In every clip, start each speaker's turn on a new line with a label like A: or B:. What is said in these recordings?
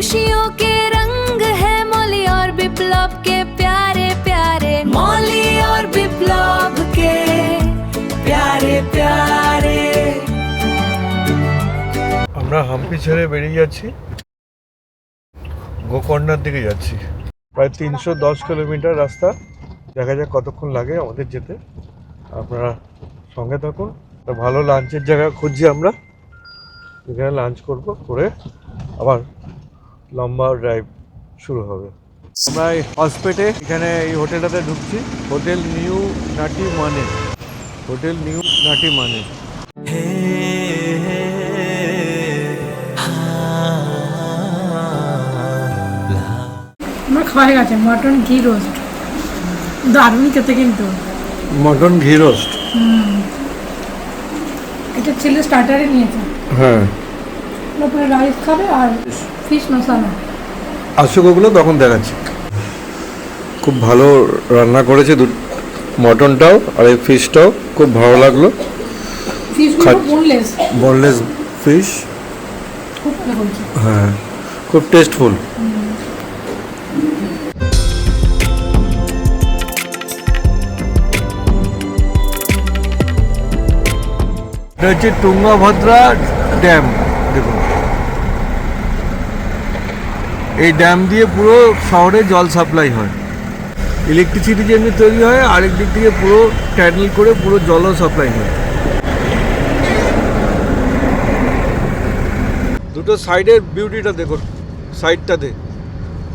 A: खुशियों के रंग है मौली और विप्लव के प्यारे प्यारे, मौली और विप्लव के प्यारे प्यारे।
B: আমরা হাম্পি ছেড়ে বেরিয়ে যাচ্ছি, গোকর্ণার দিকে যাচ্ছি। প্রায় 310 কিলোমিটার রাস্তা। দেখা যাক কতক্ষণ লাগে আমাদের যেতে। আপনারা সঙ্গে থাকুন। ভালো লাঞ্চের জায়গা খুঁজছি আমরা, এখানে লাঞ্চ করব, করে আবার লম্বা ড্রাইভ শুরু হবে। আমরা এই হসপিটে এখানে এই হোটেলটাতে ঢুকছি, হোটেল নিউ নাটি মানে, হোটেল নিউ নাটি মানে।
C: আমার খাওয়া হয়ে গেছে মটন ঘি রোস্ট, দারুণ খেতে কিন্তু।
B: মটন ঘি রোস্ট,
C: এটা ছেলে স্টার্টারে নিয়েছে।
B: হ্যাঁ,
C: তারপরে রাইস খাবে আর ফিশ মশলা।
B: আসুক ওগুলো তখন দেখাচ্ছি। খুব ভালো রান্না করেছে, মটনটাও আর এই ফিশটাও খুব ভালো লাগলো। বোনলেস ফিশ, হ্যাঁ খুব টেস্টফুল। এটা হচ্ছে তুঙ্গভদ্রা ড্যাম। দেখুন, এই ড্যাম দিয়ে পুরো শহরে জল সাপ্লাই হয়, ইলেকট্রিসিটি যেমনি তৈরি হয়, আরেক দিক থেকে পুরো ট্যানেল করে পুরো জলও সাপ্লাই হয়। দুটো সাইডের বিউটিটা দেখুন, সাইডটাতে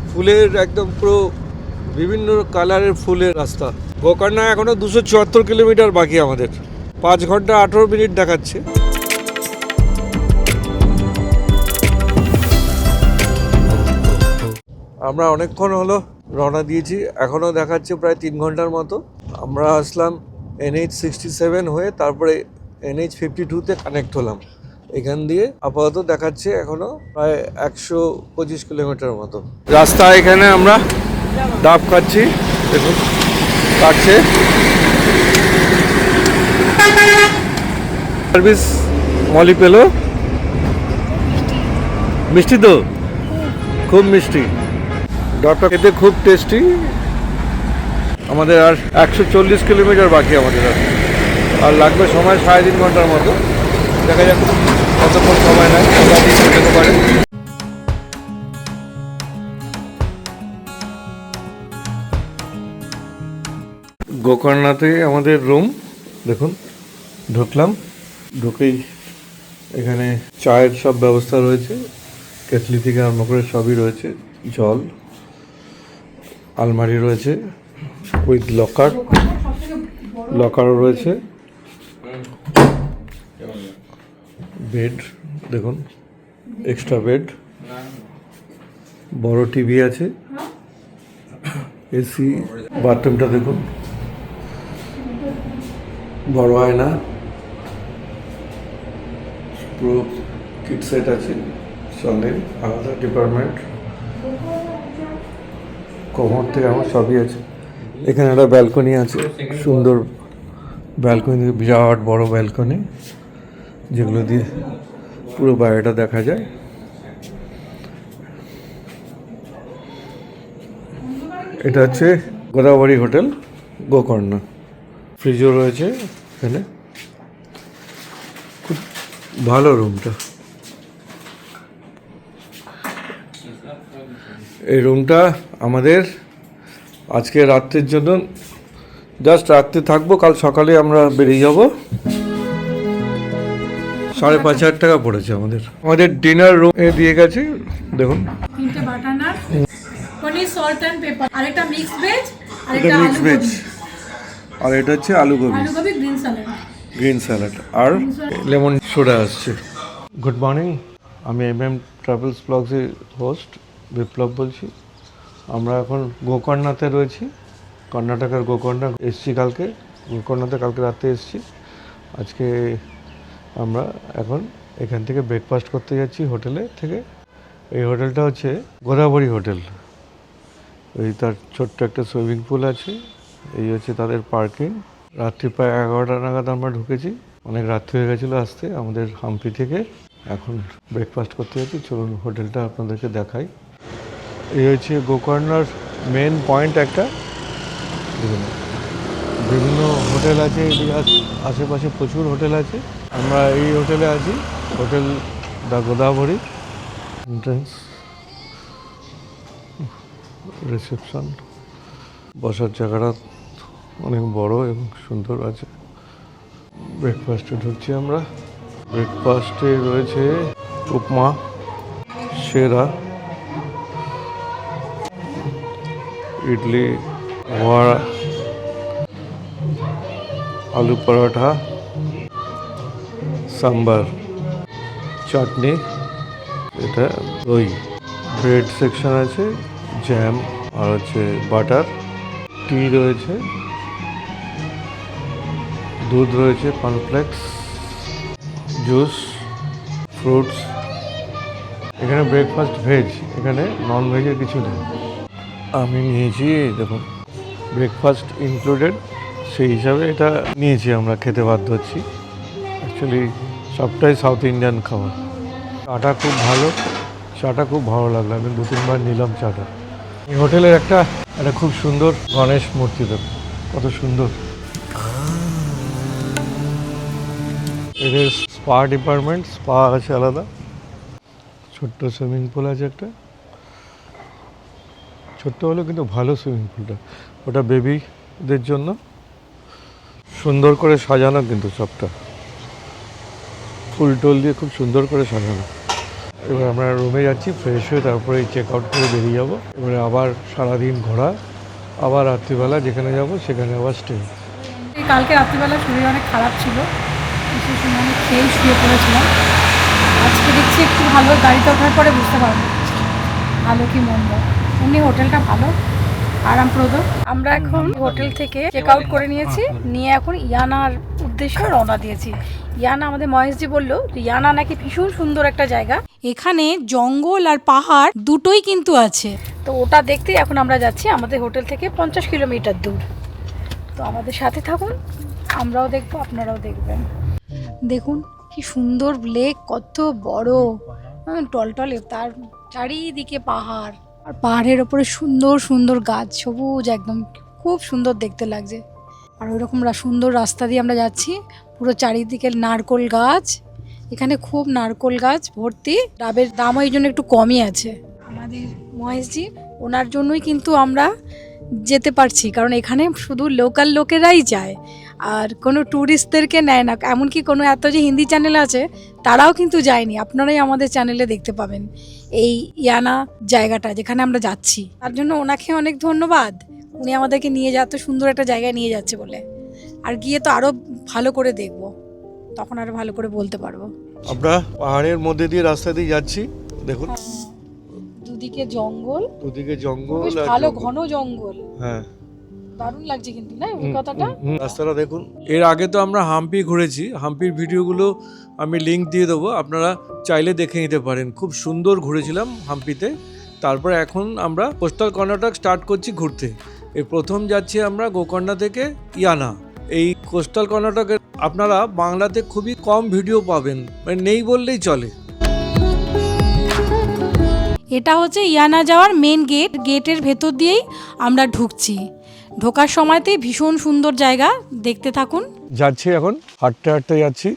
B: ফুলের একদম পুরো বিভিন্ন কালারের ফুলের রাস্তা। গোকর্ণা এখনও 274 কিলোমিটার বাকি আমাদের, 5 ঘন্টা 18 মিনিট দেখাচ্ছে। আমরা অনেকক্ষণ হলো রওনা দিয়েছি, এখনও দেখাচ্ছে প্রায় 3 ঘন্টার মতো। আমরা আসলাম NH67 হয়ে, তারপরে NH52-তে কানেক্ট হলাম। এখান দিয়ে আপাতত দেখাচ্ছে এখনো প্রায় 125 কিলোমিটার মতো রাস্তা। এখানে আমরা ডাব খাচ্ছি, দেখুন কাটছে। সার্ভিস মলি পেলো, মিষ্টি তো, খুব মিষ্টি। ডাবটা খেতে খুব টেস্টি। আমাদের আর 140 কিলোমিটার বাকি আমাদের, আর লাগবে সময় 3.5 ঘন্টার মতো। দেখা যাক কতক্ষণ সময় নেয়, যেতে পারে। গোকর্ণাতে আমাদের রুম দেখুন, ঢুকলাম, ঢুকেই এখানে চায়ের সব ব্যবস্থা রয়েছে, কেটলি থেকে আরম্ভ করে সবই রয়েছে, জল, আলমারি রয়েছে উইথ লকারও রয়েছে, বেড দেখুন, এক্সট্রা বেড, বড় টিভি আছে, এসি, বাথরুমটা দেখুন, বড় আয়না, পুরো কিট সেট আছে, সঙ্গে আলাদা ডিপার্টমেন্ট, কোমর থেকে আমার সবই আছে। এখানে একটা ব্যালকনি আছে, সুন্দর ব্যালকনি, বিরাট বড় ব্যালকনি, যেগুলো দিয়ে পুরো বাইরেটা দেখা যায়। এটা হচ্ছে গোদাবরী হোটেল গোকর্ণা। ফ্রিজও রয়েছে এখানে, খুব ভালো রুমটা। এই রুমটা আমাদের আজকে রাত্রের জন্য, জাস্ট রাত্রে থাকবো, কাল সকালে আমরা বেরিয়ে যাব। 5,500 টাকা পড়েছে আমাদের। আমাদের ডিনার রুমে দিয়ে গেছে, দেখুন
C: 3টে butter naan, paneer, salt and pepper, আর একটা মিক্স ভেজ, আর
B: এটা
C: একটা
B: মিক্স
C: আলু
B: ভেজ,
C: গোবি,
B: আর এটা হচ্ছে আলু গোবি গ্রিন স্যালাড, আর লেমন সোডা আসছে। গুড মর্নিং, আমি ট্রাভেলস ব্লগসের হোস্ট বিপ্লব বলছি। আমরা এখন গোকর্ণাতে রয়েছি, কর্ণাটকের গোকর্ণা এসছি কালকে, গোকর্ণাতে কালকে রাতে এসছি। আজকে আমরা এখন এখান থেকে ব্রেকফাস্ট করতে যাচ্ছি হোটেলে থেকে। এই হোটেলটা হচ্ছে গোদাবরী হোটেল। এই তার ছোট্ট একটা সুইমিং পুল আছে, এই হচ্ছে তাদের পার্কিং। রাত্রি প্রায় 11টা নাগাদ আমরা ঢুকেছি, অনেক রাত্রি হয়ে গেছিলো আসতে আমাদের হাম্পি থেকে। এখন ব্রেকফাস্ট করতে যাচ্ছি, চলুন হোটেলটা আপনাদেরকে দেখাই। এই হচ্ছে গোকর্ণার মেন পয়েন্ট একটা। দেখুন বিভিন্ন হোটেল আছে, এদিকে আশেপাশে প্রচুর হোটেল আছে। আমরা এই হোটেলে আছি, hotel the Godavari. Entrance, reception, বসার জায়গাটা অনেক বড় এবং সুন্দর আছে। ব্রেকফাস্টে ঢুকছি আমরা। ব্রেকফাস্টে রয়েছে উপমা, সেরা, ইডলি, ওয়াড়া, আলু পরোটা, সাম্বার, চাটনি, এটা দই। ব্রেড সেকশন আছে, জ্যাম আর হচ্ছে বাটার, টি রয়েছে, দুধ রয়েছে, কর্নফ্লেক্স, জুস, ফ্রুটস। এখানে ব্রেকফাস্ট ভেজ, এখানে নন ভেজের কিছু নেই। আমি নিয়েছি, দেখুন ব্রেকফাস্ট ইনক্লুডেড, সেই হিসাবে এটা নিয়েছি, আমরা খেতে বাধ্য হচ্ছি। অ্যাকচুয়ালি সবটাই সাউথ ইন্ডিয়ান খাবার। চাটা খুব ভালো, চাটা খুব ভালো লাগলো, আমি 2-3 বার নিলাম চাটা। এই হোটেলের একটা খুব সুন্দর গণেশ মূর্তি, দেখুন কত সুন্দর। এদের স্পা ডিপার্টমেন্ট, স্পা আছে আলাদা, ছোট্ট সুইমিং পুল আছে একটা, ছোট্ট হলেও কিন্তু ভালো সুইমিং পুলটা, ওটা বেবিদের জন্য। সুন্দর করে সাজানো কিন্তু সবটা, ফুল টুল দিয়ে খুব সুন্দর করে সাজানো। এবার আমরা রুমে যাচ্ছি, ফ্রেশ হয়ে তারপরে চেক আউট করে বেরিয়ে যাবো। এবারে আবার সারাদিন ঘোরা, আবার রাত্রিবেলা যেখানে যাব সেখানে আবার স্টে।
C: কালকে রাত্রিবেলা শরীর অনেক খারাপ ছিল, সেই সময় আমি খেয়ে শুয়ে পড়েছিলাম। আজকে দেখছি একটু ভালো, গাড়িতে ওঠার পরে বুঝতে পারবো ভালো কি মন্দ। এমনি হোটেলটা ভালো, আরামপ্রদ। আমরা এখন হোটেল থেকে চেক আউট করে নিয়েছি, নিয়ে এখন ইয়ানার উদ্দেশ্যে রওনা দিয়েছি। ইয়ানা, আমাদের মহেশজি বললো ইয়ানা নাকি ভীষণ সুন্দর একটা জায়গা, এখানে জঙ্গল আর পাহাড় দুটোই কিন্তু আছে। তো ওটা দেখতেই এখন আমরা যাচ্ছি, আমাদের হোটেল থেকে 50 কিলোমিটার দূর। তো আমাদের সাথে থাকুন, আমরাও দেখবো, আপনারাও দেখবেন। দেখুন কি সুন্দর লেক, কত বড়, টলটলে, তার চারিদিকে পাহাড়, আর পাহাড়ের ওপরে সুন্দর সুন্দর গাছ, সবুজ একদম, খুব সুন্দর দেখতে লাগছে। আর ওইরকম সুন্দর রাস্তা দিয়ে আমরা যাচ্ছি, পুরো চারিদিকে নারকোল গাছ, এখানে খুব নারকোল গাছ ভর্তি। ডাবের দামও এই জন্য একটু কমই আছে। আমাদের মহেশজি, ওনার জন্যই কিন্তু আমরা যেতে পারছি, কারণ এখানে শুধু লোকাল লোকেরাই যায়, আর কোনো ট্যুরিস্টদেরকে নেয় না। এমনকি কোনো এত যে হিন্দি চ্যানেল আছে তারাও কিন্তু যায়নি, আপনারাই আমাদের চ্যানেলে দেখতে পাবেন এই ইয়ানা জায়গাটা যেখানে আমরা যাচ্ছি। তার জন্য ওনাকে অনেক ধন্যবাদ, উনি আমাদেরকে নিয়ে এত সুন্দর একটা জায়গায় নিয়ে যাচ্ছে বলে। আর গিয়ে তো আরও ভালো করে দেখবো, তখন আরও ভালো করে বলতে পারবো।
B: আমরা পাহাড়ের মধ্যে দিয়ে রাস্তা দিয়ে যাচ্ছি, দেখুন
C: দুদিকে জঙ্গল,
B: দুদিকে জঙ্গল,
C: ভালো ঘন জঙ্গল,
B: হ্যাঁ
C: দারুণ লাগছে কিন্তু না অভিজ্ঞতাটা।
B: রাস্তাটা দেখুন। এর আগে তো আমরা হাম্পি ঘুরেছি, হাম্পির ভিডিওগুলো আমি লিংক দিয়ে দেবো, আপনারা চাইলে দেখে নিতে পারেন। খুব সুন্দর ঘুরেছিলাম হাম্পিতে। তারপরে এখন আমরা কোস্টাল কর্ণাটক স্টার্ট করছি ঘুরতে। এই প্রথম যাচ্ছি আমরা গোকর্ণা থেকে ইয়ানা। এই কোস্টাল কর্ণাটকের আপনারা বাংলাতে খুবই কম ভিডিও পাবেন, মানে নেই বললেই চলে।
C: এটা হচ্ছে ইয়ানা যাওয়ার মেন গেট, গেটের ভেতর দিয়েই আমরা ঢুকছি। ঢোকার সময়তেই ভীষণ সুন্দর জায়গা, দেখতে থাকুন।
B: যাচ্ছি এখন, হাঁটতে হাঁটতে যাচ্ছি।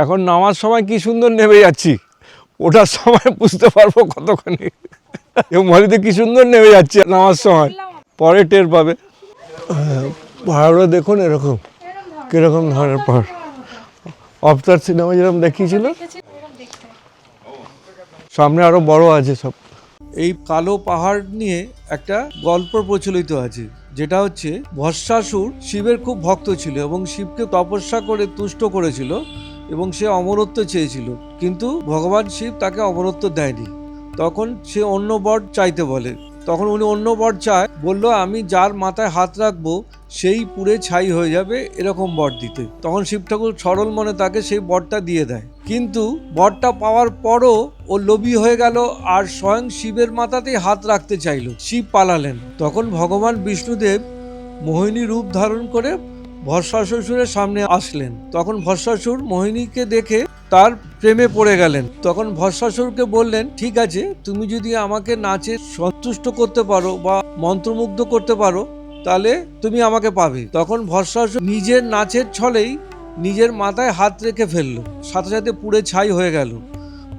B: এখন নামার সময় কি সুন্দর নেমে যাচ্ছি, ওটার সময় বুঝতে পারবো কতখানি। মরিতে কি সুন্দর নেমে যাচ্ছি নামার সময়, পরে টের পাবে। পাহাড়ও দেখুন এরকম, কিরকম ধরনের পাহাড়, অবতার সিনেমা যেরকম দেখিয়েছিল, সামনে আরো বড় আছে সব। এই কালো পাহাড় নিয়ে একটা গল্প প্রচলিত আছে, যেটা হচ্ছে ভস্মাসুর শিবের খুব ভক্ত ছিল এবং শিবকে তপস্যা করে তুষ্ট করেছিল এবং সে অমরত্ব চেয়েছিল, কিন্তু ভগবান শিব তাকে অমরত্ব দেয়নি। তখন সে অন্য বর চাইতে বলে, তখন উনি অন্য বর চায়, বললো আমি যার মাথায় হাত রাখবো সেই পুড়ে ছাই হয়ে যাবে, এরকম বর দিতে। তখন শিব ঠাকুর সরল মনে তাকে সেই বরটা দিয়ে দেয়, কিন্তু বরটা পাওয়ার পরও ও লোভী হয়ে গেল আর স্বয়ং শিবের মাথাতেই হাত রাখতে চাইলো। শিব পালালেন। তখন ভগবান বিষ্ণুদেব মোহিনী রূপ ধারণ করে ভরসা শ্বশুরের সামনে আসলেন। তখন ভরসাসুর মোহিনীকে দেখে তার প্রেমে পড়ে গেলেন। তখন ভরসাসুরকে বললেন, ঠিক আছে, তুমি যদি আমাকে নাচে সন্তুষ্ট করতে পারো বা মন্ত্রমুগ্ধ করতে পারো তাহলে তুমি আমাকে পাবে। তখন ভরসাসুর নিজের নাচের ছলেই নিজের মাথায় হাত রেখে ফেললো, সাথে সাথে পুড়ে ছাই হয়ে গেল।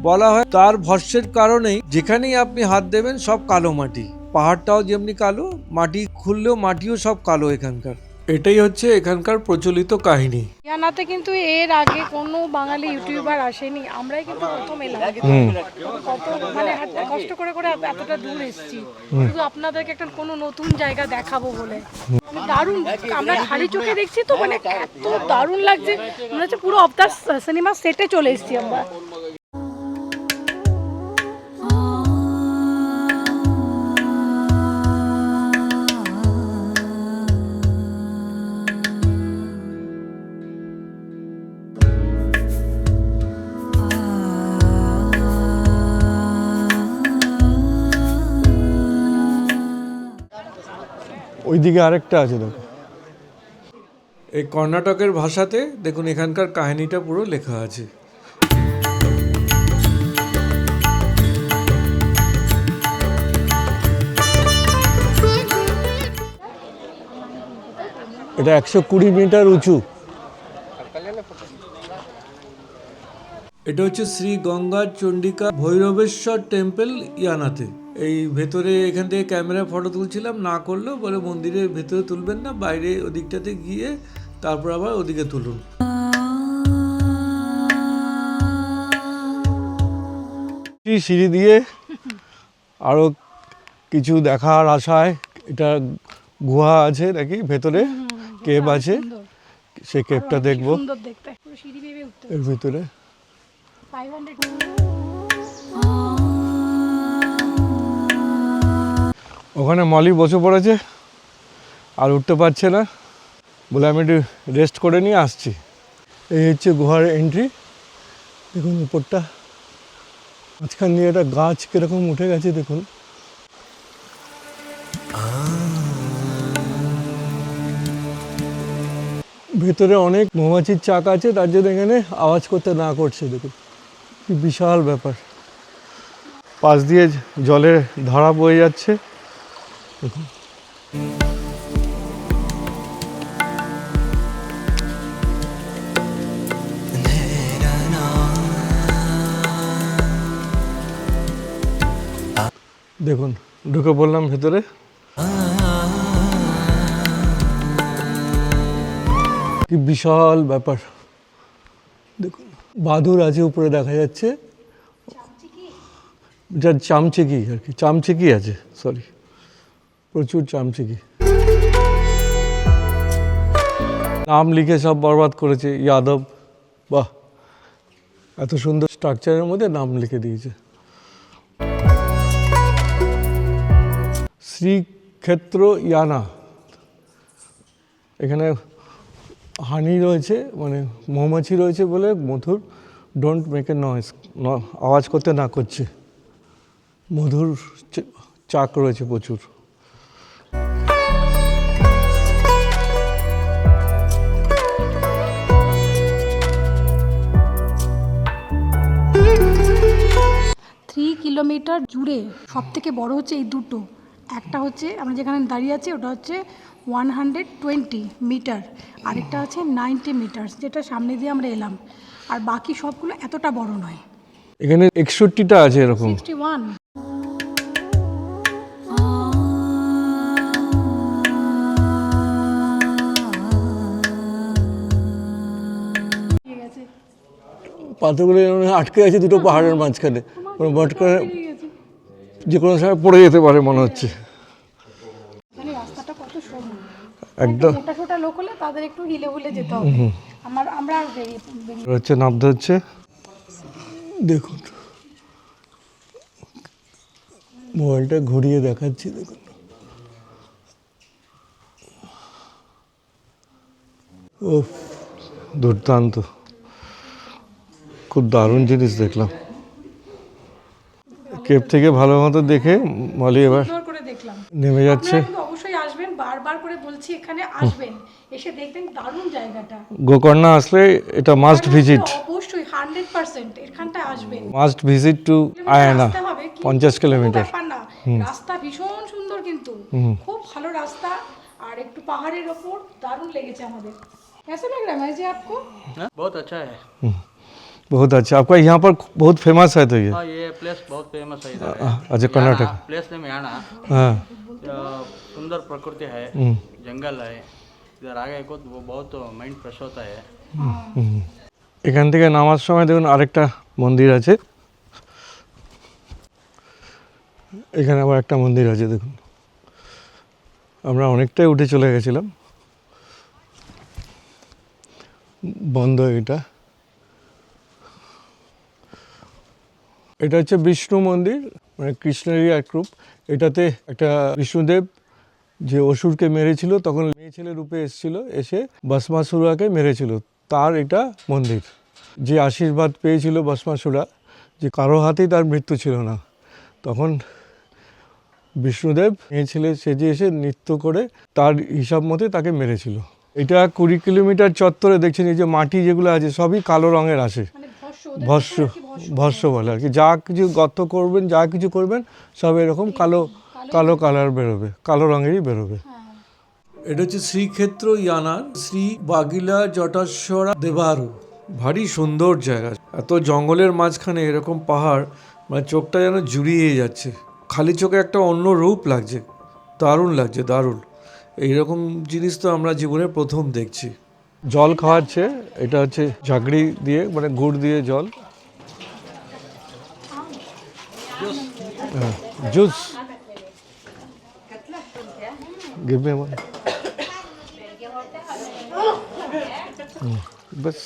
B: বলা হয় তার ভস্যের কারণেই যেখানেই আপনি হাত দেবেন সব কালো মাটি। পাহাড়টাও যেমনি কালো, মাটি খুললেও মাটিও সব কালো এখানকার। এটাই হচ্ছে এখানকার প্রচলিত কাহিনী।
C: ইয়ানাতে কিন্তু এর আগে কোনো বাঙালি ইউটিউবার আসেনি, আমরাই কিন্তু প্রথম এলাম। কত মানে কষ্ট করে করে এতটা দূর এসেছি শুধু আপনাদেরকে একটা কোনো নতুন জায়গা দেখাবো বলে। দারুণ, আমরা খালি চোখে দেখছি তো মানে এত দারুণ লাগছে, মনে হচ্ছে পুরো অফ সিনেমা সেটে চলে এসেছি আমরা।
B: ওইদিকে আরেকটা আছে দেখো। এই কর্ণাটকের ভাষাতে দেখুন এখানকার কাহিনীটা পুরো লেখা আছে। এটা 120 মিটার উঁচু। এটা হচ্ছে শ্রী গঙ্গা চণ্ডিকা ভৈরবেশ্বর টেম্পল ইয়ানাতে। এই ভেতরে এখান থেকে ক্যামেরা ফটো তুলছিলাম, না করলেও বলে মন্দিরের ভেতরে তুলবেন না, বাইরে ওদিকটাতে গিয়ে তারপর আবার ওদিকে তুলুন। সিঁড়ি দিয়ে আরো কিছু দেখার আশায়, এটা গুহা আছে নাকি ভেতরে, কেভ আছে, সেই কেভটা দেখবো এর ভিতরে। ওখানে মলি বসে পড়েছে আর উঠতে পারছে না, বলে আমি একটু রেস্ট করে নিয়ে আসছি। এই হচ্ছে গুহার এন্ট্রি। দেখুন উপরটা, মাঝখান দিয়ে একটা গাছ কিরকম উঠে গেছে দেখুন। ভেতরে অনেক মৌমাছির চাক আছে, তার জন্য এখানে আওয়াজ করতে না করছে। দেখুন কি বিশাল ব্যাপার। পাশ দিয়ে জলের ধারা বয়ে যাচ্ছে। দেখুন দেখুন ঢুকে পড়লাম ভেতরে। কি বিশাল ব্যাপার। দেখুন বাদুর আছে উপরে দেখা যাচ্ছে, যার চামচিকি আর কি, চামচিকি আছে, সরি, প্রচুর চামচিকি। নাম লিখে সব বরবাদ করেছে, যাদব। বাহ, এত সুন্দর স্ট্রাকচারের মধ্যে নাম লিখে দিয়েছে। শ্রীক্ষেত্র ইয়ানা, এখানে হানি রয়েছে, মানে মৌমাছি রয়েছে বলে মধুর, ডোন্ট মেক এ নয়েজ, আওয়াজ করতে না করছে। মধুর চাক রয়েছে প্রচুর।
C: কিলোমিটার জুড়ে সব থেকে বড় হচ্ছে এই দুটো। একটা হচ্ছে আমরা যেখানে দাঁড়িয়ে আছি ওটা হচ্ছে 120 মিটার, আরেকটা আছে 90 মিটার, যেটা সামনে দিয়ে আমরা এলাম। আর বাকি সবগুলো এতটা বড় নয়।
B: এখানে 61টা আছে এরকম।
C: 61।
B: পাথরগুলো আটকে আছে দুটো পাহাড়ের মাঝখানে, বট করে যে কোনো সময় পড়ে যেতে পারে মনে হচ্ছে।
C: মানে রাস্তাটা কত সরু,
B: একদম
C: মোটা ছোটা লোক হলে তাদের একটু হিলে হুলে যেতে হবে। আমরা আর
B: হচ্ছে নামতে হচ্ছে। দেখুন মোবাইলটা ঘুরিয়ে দেখাচ্ছি, দেখুন ও দুর্দান্ত, খুব দারুণ জিনিস দেখলাম। কেপ থেকে ভালো মতো দেখে মলি এবার
C: করে দেখলাম।
B: নেমে যাচ্ছে।
C: অবশ্যই আসবেন, বারবার করে বলছি এখানে আসবেন, এসে দেখবেন দারুণ জায়গাটা।
B: গোকর্ণা আসলে এটা মাস্ট ভিজিট,
C: অবশ্যই 100% এখানটা আসবেন,
B: মাস্ট ভিজিট টু আয়ানা,
C: আসতে হবে, কিন্তু
B: 50 কিলোমিটার।
C: ব্যাপার না, রাস্তা ভীষণ সুন্দর, কিন্তু খুব ভালো রাস্তা, আর একটু পাহাড়ের ওপর, দারুণ লেগেছে আমাদের। कैसा लग रहा है जी आपको?
D: बहुत अच्छा है।
B: बहुत अच्छा, आपका यहाँ पर बहुत फेमस है तो ये?
D: हाँ, ये प्लेस बहुत फेमस है इधर।
B: अच्छा, कर्नाटक
D: प्लेस नेम याना।
B: हाँ।
D: सुंदर प्रकृति है, जंगल है, इधर आगे को वो बहुत माइंड फ्रेश होता है।
B: এখান থেকে নামার সময় দেখুন আরেকটা মন্দির আছে, এখানে আবার একটা মন্দির আছে দেখুন। আমরা অনেকটাই উঠে চলে গেছিলাম, বন্ধ এটা। এটা হচ্ছে বিষ্ণু মন্দির, মানে কৃষ্ণেরই এক রূপ। এটাতে একটা বিষ্ণুদেব যে অসুরকে মেরেছিল, তখন মেয়ে ছেলে রূপে এসেছিল, এসে ভস্মাসুরাকে মেরেছিল, তার এটা মন্দির। যে আশীর্বাদ পেয়েছিল ভস্মাসুরা, যে কারো হাতেই তার মৃত্যু ছিল না, তখন বিষ্ণুদেব মেয়ে ছেলে সেজে এসে নৃত্য করে তার হিসাব মতে তাকে মেরেছিল। এটা 20 কিলোমিটার চত্বরে দেখছেন এই যে মাটি যেগুলো আছে সবই কালো রঙের আসে, ভস্য ভস্য বলে আর কি। যা কিছু গর্ত করবেন, যা কিছু করবেন, সব এরকম কালো কালো কালার বেরোবে, কালো রঙেরই বেরোবে। এটা হচ্ছে শ্রীক্ষেত্র ইয়ানার শ্রী বাগিলা জটাশ্বরা দেবারু। ভারী সুন্দর জায়গা, এত জঙ্গলের মাঝখানে এরকম পাহাড়, মানে চোখটা যেন জুড়িয়ে যাচ্ছে, খালি চোখে একটা অন্য রূপ লাগছে, দারুণ লাগছে, দারুণ। এইরকম জিনিস তো আমরা জীবনে প্রথম দেখছি। জল খাওয়াচ্ছে, এটা হচ্ছে ঝাঁকড়ি দিয়ে, মানে গুড় দিয়ে জল। হ্যাঁ, জুস give me one. बस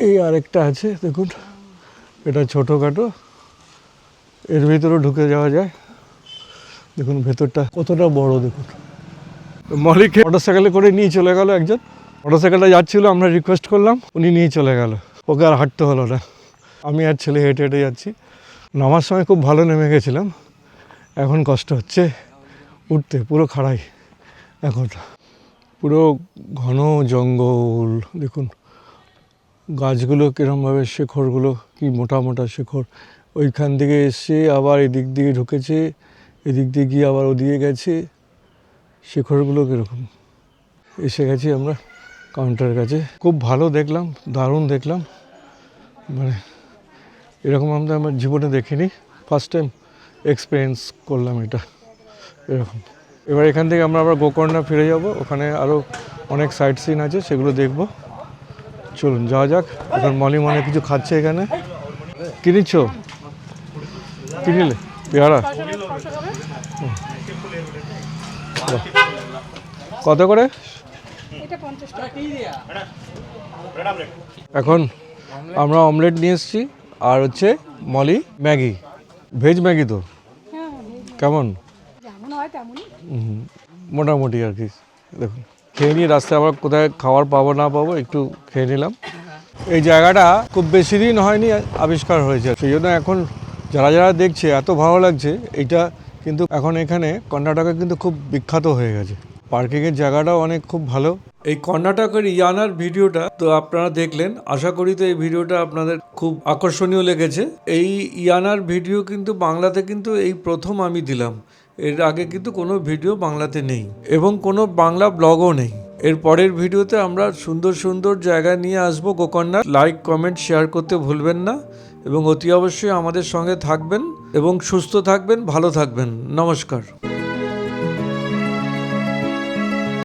B: এই আরেকটা আছে দেখুন, এটা ছোটোখাটো, এর ভিতরে ঢুকে যাওয়া যায়। দেখুন ভেতরটা কতটা বড় দেখুন। মলিকে মোটরসাইকেলে করে নিয়ে চলে গেল একজন, মোটরসাইকেলটা যাচ্ছিল, আমরা রিকোয়েস্ট করলাম, উনি নিয়ে চলে গেল, ওকে আর হাঁটতে হলো না। আমি আর ছেলে হেঁটে হেঁটে যাচ্ছি। নামার সময় খুব ভালো নেমে গেছিলাম, এখন কষ্ট হচ্ছে উঠতে, পুরো খাড়াই এখন, পুরো ঘন জঙ্গল। দেখুন গাছগুলো কীরমভাবে, শেকড়গুলো কি মোটা মোটা শেকড়। ওইখান থেকে এসে আবার এদিক দিয়ে ঢুকেছে, এদিক দিয়ে গিয়ে আবার ওদিকে গেছে, শেকড়গুলো কীরকম। এসে গেছি আমরা কাউন্টারের কাছে, খুব ভালো দেখলাম, দারুণ দেখলাম, মানে এরকম আমরা আমার জীবনে দেখিনি, ফার্স্ট টাইম এক্সপিরিয়েন্স করলাম এটা এরকম। এবার এখান থেকে আমরা আবার গোকর্ণা ফিরে যাব, ওখানে আরও অনেক সাইট সিন আছে, সেগুলো দেখব। চলুন যাওয়া যাক। এখন মলি মনে কিছু খাচ্ছে এখানে। কি নিচ্ছ? কি নিলে? পেয়ারা। কত করে? এখন আমরা অমলেট নিয়ে এসেছি, আর হচ্ছে মলি ম্যাগি, ভেজ ম্যাগি। তো কেমন? মোটামুটি আর কি। দেখুন খেয়ে নিয়ে রাস্তায় আবার কোথায় খাবার পাবো না পাবো একটু খেয়ে নিলাম। এই জায়গাটা খুব বেশি দিন হয়নি আবিষ্কার হয়েছে, সেই জন্য এখন যারা যারা দেখছে এত ভালো লাগছে। এইটা কিন্তু এখন এখানে কর্ণাটকে কিন্তু খুব বিখ্যাত হয়ে গেছে, পার্কিংয়ের জায়গাটাও অনেক খুব ভালো। এই কর্ণাটকের ইয়ানার ভিডিওটা তো আপনারা দেখলেন, আশা করি তো এই ভিডিওটা আপনাদের খুব আকর্ষণীয় লেগেছে। এই ইয়ানার ভিডিও কিন্তু বাংলাতে কিন্তু এই প্রথম আমি দিলাম, এর আগে কিন্তু কোনো ভিডিও বাংলাতে নেই এবং কোনো বাংলা ব্লগও নেই। এর পরের ভিডিওতে আমরা সুন্দর সুন্দর জায়গা নিয়ে আসবো গোকর্ণার। লাইক কমেন্ট শেয়ার করতে ভুলবেন না এবং অতি অবশ্যই আমাদের সঙ্গে থাকবেন এবং সুস্থ থাকবেন, ভালো থাকবেন। নমস্কার।